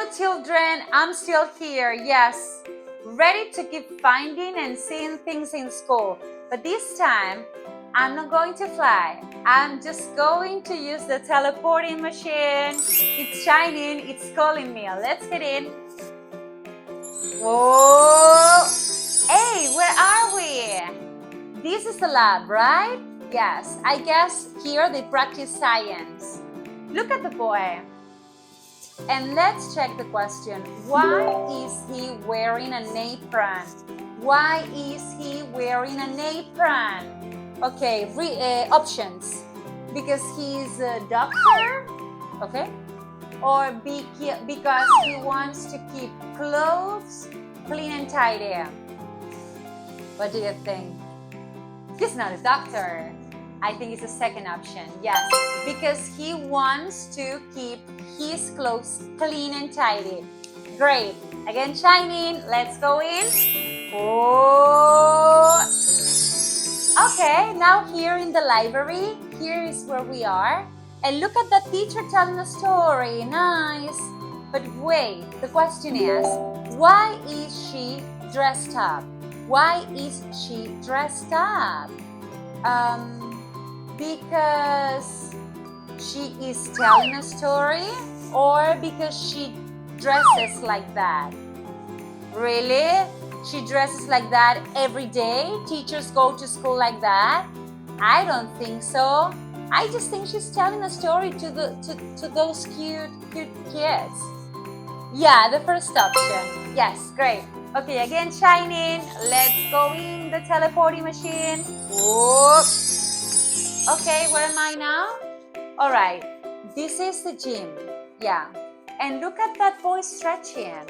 Hello children, I'm still here, yes, ready to keep finding and seeing things in school. But this time, I'm not going to fly. I'm just going to use the teleporting machine. It's shining, it's calling me. Let's get in. Whoa! Hey, where are we? This is the lab, right? Yes, I guess here they practice science. Look at the boy. And let's check the question. Why is he wearing an apron? Why is he wearing an apron? Okay, options. Because he's a doctor, okay? Or because he wants to keep clothes clean and tidy. What do you think? He's not a doctor. I think it's the second option. Yes, because he wants to keep his clothes clean and tidy. Great. Again, shining. Let's go in. Oh. Okay, now here in the library, here is where we are. And look at the teacher telling a story. Nice. But wait, the question is, why is she dressed up? Why is she dressed up? Because she is telling a story or because she dresses like that? Really? She dresses like that every day? Teachers go to school like that? I don't think so. I just think she's telling a story to those cute kids. Yeah, the first option. Yes, great. Okay, again, shining. Let's go in the teleporting machine. Whoop. Okay, where am I now? All right, this is the gym. Yeah, and look at that boy stretching.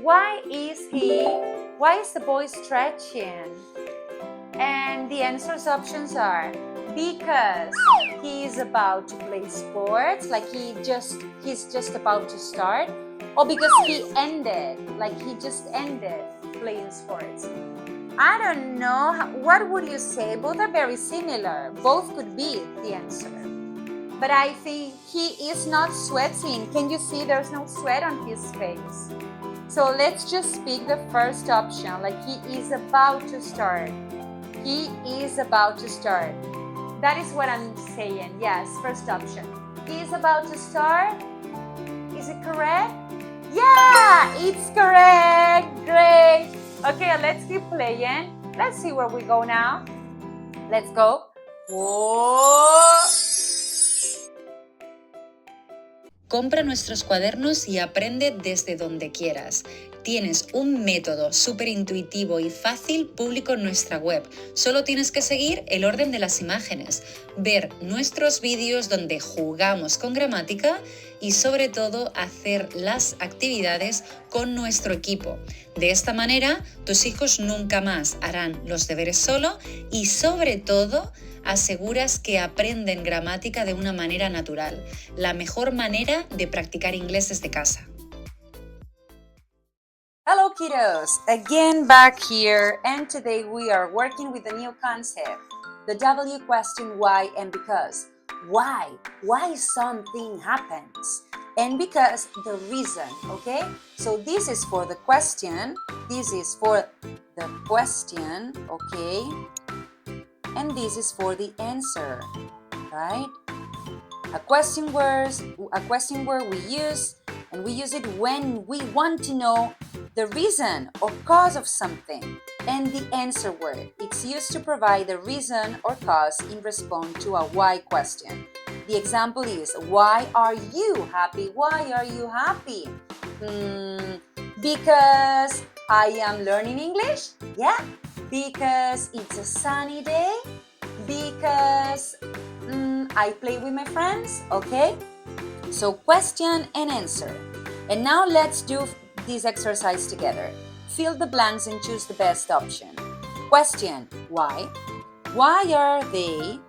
Why is the boy stretching? And the answers options are because he is about to play sports, like he's just about to start, or because he just ended playing sports. I don't know. What would you say? Both are very similar. Both could be the answer. But I think he is not sweating. Can you see there's no sweat on his face? So let's just pick the first option, like he is about to start. He is about to start. That is what I'm saying. Yes, first option. He is about to start. Is it correct? Yeah, it's correct. Great. Okay, let's keep playing. Let's see where we go now. Let's go. Whoa. Compra nuestros cuadernos y aprende desde donde quieras. Tienes un método súper intuitivo y fácil público en nuestra web. Solo tienes que seguir el orden de las imágenes, ver nuestros vídeos donde jugamos con gramática y sobre todo hacer las actividades con nuestro equipo. De esta manera, tus hijos nunca más harán los deberes solo y sobre todo aseguras que aprenden gramática de una manera natural, la mejor manera de practicar inglés desde casa. Hello kiddos, again back here, and today we are working with a new concept, the W question why and because. Why something happens, and because the reason, okay? So this is for the question, okay? And this is for the answer, right? A question word we use, and we use it when we want to know the reason or cause of something. And the answer word, it's used to provide the reason or cause in response to a why question. The example is, why are you happy? Why are you happy? Because I am learning English? Yeah. Because it's a sunny day? Because I play with my friends? Okay. So question and answer. And now let's do this exercise together. Fill the blanks and choose the best option. Question, why? Why are they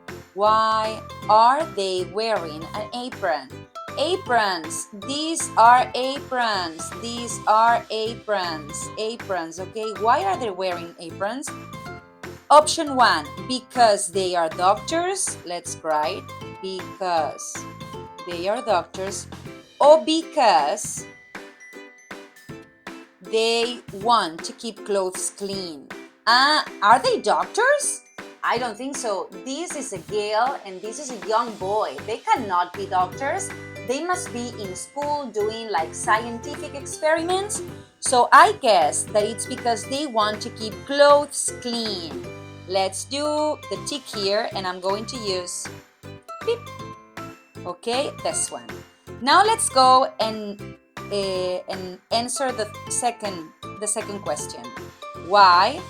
wearing an apron? Aprons. These are aprons. Aprons, okay? Why are they wearing aprons? Option 1, because they are doctors. Let's write because they are doctors. Or because they want to keep clothes clean. Are they doctors? I don't think so. This is a girl and this is a young boy. They cannot be doctors. They must be in school doing like scientific experiments. So I guess that it's because they want to keep clothes clean. Let's do the tick here and I'm going to use beep. Okay, this one. Now let's go and answer the second question. Why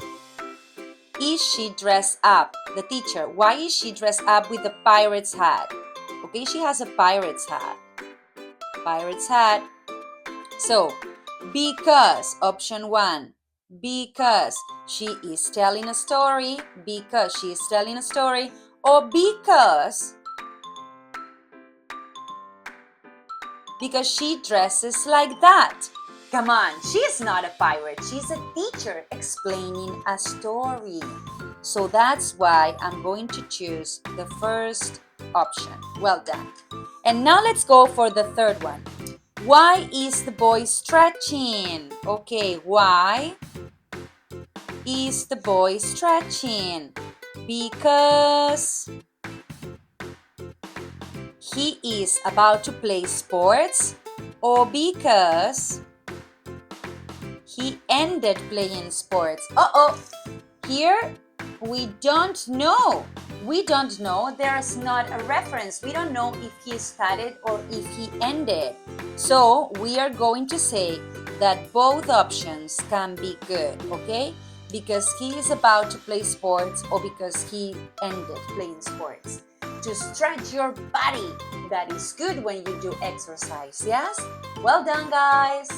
is she dressed up? The teacher, why is she dressed up with a pirate's hat? Okay, she has a pirate's hat. Pirate's hat. So, because, option 1, because she is telling a story, or because she dresses like that. Come on, she is not a pirate. She's a teacher explaining a story. So that's why I'm going to choose the first option. Well done. And now let's go for the third one. Why is the boy stretching? Okay, why is the boy stretching? Because he is about to play sports, or because he ended playing sports. Here we don't know. There's not a reference. We don't know if he started or if he ended. So we are going to say that both options can be good, okay? Because he is about to play sports or because he ended playing sports. To stretch your body, that is good when you do exercise, yes? Well done, guys!